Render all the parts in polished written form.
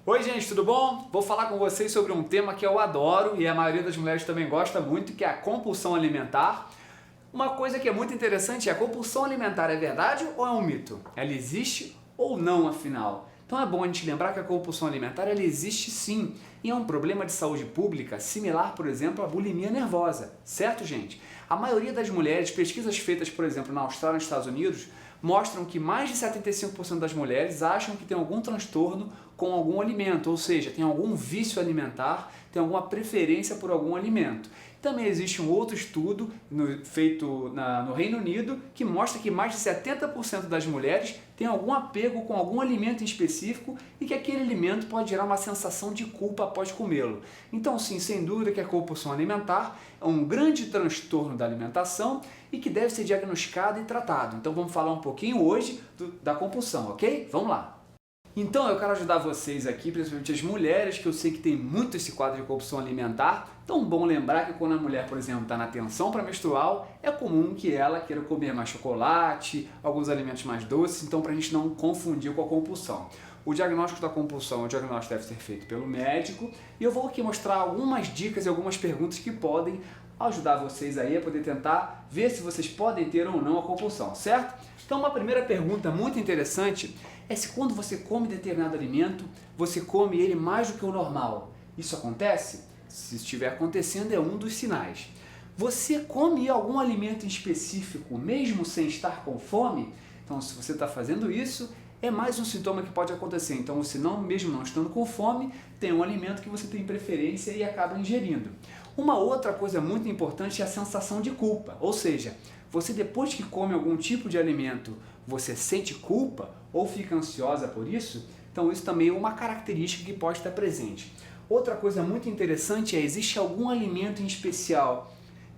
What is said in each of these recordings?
Oi gente, tudo bom? Vou falar com vocês sobre um tema que eu adoro e a maioria das mulheres também gosta muito, que é a compulsão alimentar. Uma coisa que é muito interessante é: a compulsão alimentar é verdade ou é um mito? Ela existe ou não, afinal? Então é bom a gente lembrar que a compulsão alimentar ela existe sim, e é um problema de saúde pública similar, por exemplo, à bulimia nervosa, certo, gente? A maioria das mulheres, pesquisas feitas, por exemplo, na Austrália e nos Estados Unidos, mostram que mais de 75% das mulheres acham que tem algum transtorno com algum alimento, ou seja, tem algum vício alimentar, tem alguma preferência por algum alimento. Também existe um outro estudo feito no Reino Unido que mostra que mais de 70% das mulheres têm algum apego com algum alimento em específico e que aquele alimento pode gerar uma sensação de culpa após comê-lo. Então sim, sem dúvida que a compulsão alimentar é um grande transtorno da alimentação e que deve ser diagnosticado e tratado. Então vamos falar um pouquinho hoje da compulsão, ok? Vamos lá! Então eu quero ajudar vocês aqui, principalmente as mulheres, que eu sei que tem muito esse quadro de compulsão alimentar. Então bom lembrar que quando a mulher, por exemplo, está na tensão pré-menstrual, é comum que ela queira comer mais chocolate, alguns alimentos mais doces, então para a gente não confundir com a compulsão. O diagnóstico da compulsão, o diagnóstico deve ser feito pelo médico, e eu vou aqui mostrar algumas dicas e algumas perguntas que podem ajudar vocês aí a poder tentar ver se vocês podem ter ou não a compulsão, certo? Então uma primeira pergunta muito interessante é se quando você come determinado alimento, você come ele mais do que o normal. Isso acontece? Se estiver acontecendo, é um dos sinais. Você come algum alimento em específico mesmo sem estar com fome? Então se você está fazendo isso, é mais um sintoma que pode acontecer. Então você mesmo não estando com fome, tem um alimento que você tem preferência e acaba ingerindo. Uma outra coisa muito importante é a sensação de culpa, ou seja, você depois que come algum tipo de alimento, você sente culpa ou fica ansiosa por isso? Então isso também é uma característica que pode estar presente. Outra coisa muito interessante é: existe algum alimento em especial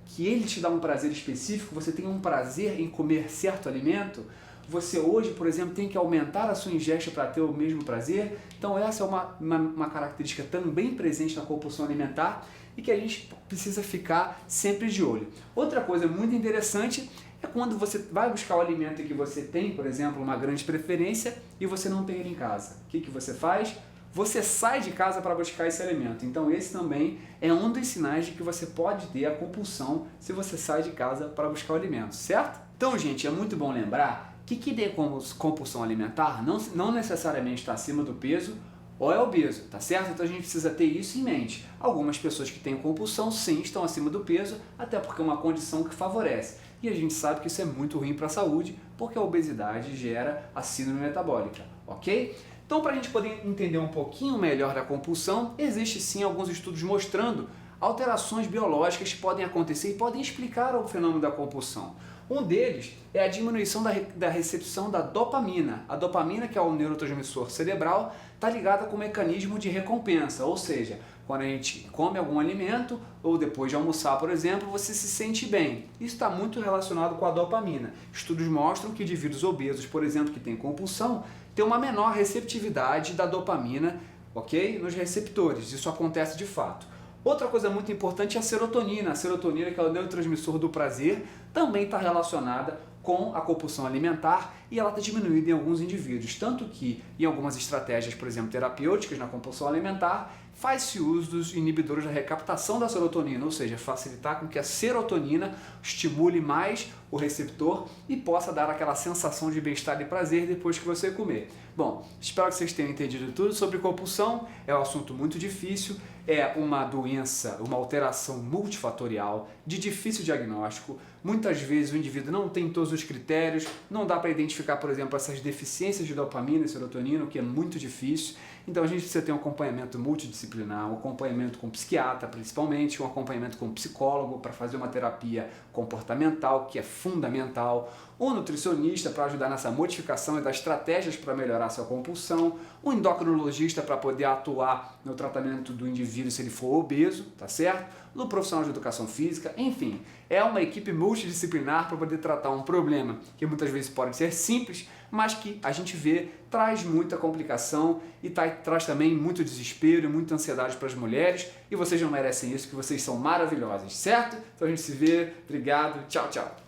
que ele te dá um prazer específico, você tem um prazer em comer certo alimento? Você hoje, por exemplo, tem que aumentar a sua ingesta para ter o mesmo prazer? Então essa é uma característica também presente na compulsão alimentar e que a gente precisa ficar sempre de olho. Outra coisa muito interessante é quando você vai buscar o alimento que você tem, por exemplo, uma grande preferência, e você não tem ele em casa. O que você faz? Você sai de casa para buscar esse alimento. Então esse também é um dos sinais de que você pode ter a compulsão se você sai de casa para buscar o alimento, certo? Então, gente, é muito bom lembrar que tem compulsão alimentar não necessariamente está acima do peso ou é obeso, tá certo? Então a gente precisa ter isso em mente. Algumas pessoas que têm compulsão sim estão acima do peso, até porque é uma condição que favorece. E a gente sabe que isso é muito ruim para a saúde, porque a obesidade gera a síndrome metabólica, ok? Então, para a gente poder entender um pouquinho melhor da compulsão, existe sim alguns estudos mostrando alterações biológicas que podem acontecer e podem explicar o fenômeno da compulsão. Um deles é a diminuição da recepção da dopamina. A dopamina, que é o neurotransmissor cerebral, está ligada com o mecanismo de recompensa, ou seja, quando a gente come algum alimento ou depois de almoçar, por exemplo, você se sente bem. Isso está muito relacionado com a dopamina. Estudos mostram que indivíduos obesos, por exemplo, que têm compulsão, têm uma menor receptividade da dopamina, ok? Nos receptores. Isso acontece de fato. Outra coisa muito importante é a serotonina. A serotonina, que é o neurotransmissor do prazer, também está relacionada com a compulsão alimentar e ela está diminuída em alguns indivíduos. Tanto que em algumas estratégias, por exemplo, terapêuticas na compulsão alimentar, faz-se uso dos inibidores da recaptação da serotonina, ou seja, facilitar com que a serotonina estimule mais o receptor e possa dar aquela sensação de bem-estar e prazer depois que você comer. Bom, espero que vocês tenham entendido tudo sobre compulsão. É um assunto muito difícil, é uma doença, uma alteração multifatorial, de difícil diagnóstico. Muitas vezes o indivíduo não tem todos os critérios, não dá para identificar, por exemplo, essas deficiências de dopamina e serotonina, o que é muito difícil. Então a gente precisa ter um acompanhamento multidisciplinar, um acompanhamento com psiquiatra principalmente, um acompanhamento com psicólogo para fazer uma terapia comportamental, que é fundamental, um nutricionista para ajudar nessa modificação e dar estratégias para melhorar sua compulsão, um endocrinologista para poder atuar no tratamento do indivíduo se ele for obeso, tá certo? No profissional de educação física, enfim, é uma equipe multidisciplinar para poder tratar um problema que muitas vezes pode ser simples, mas que a gente vê traz muita complicação e traz também muito desespero e muita ansiedade para as mulheres, e vocês não merecem isso, que vocês são maravilhosas, certo? Então a gente se vê, obrigado, tchau, tchau!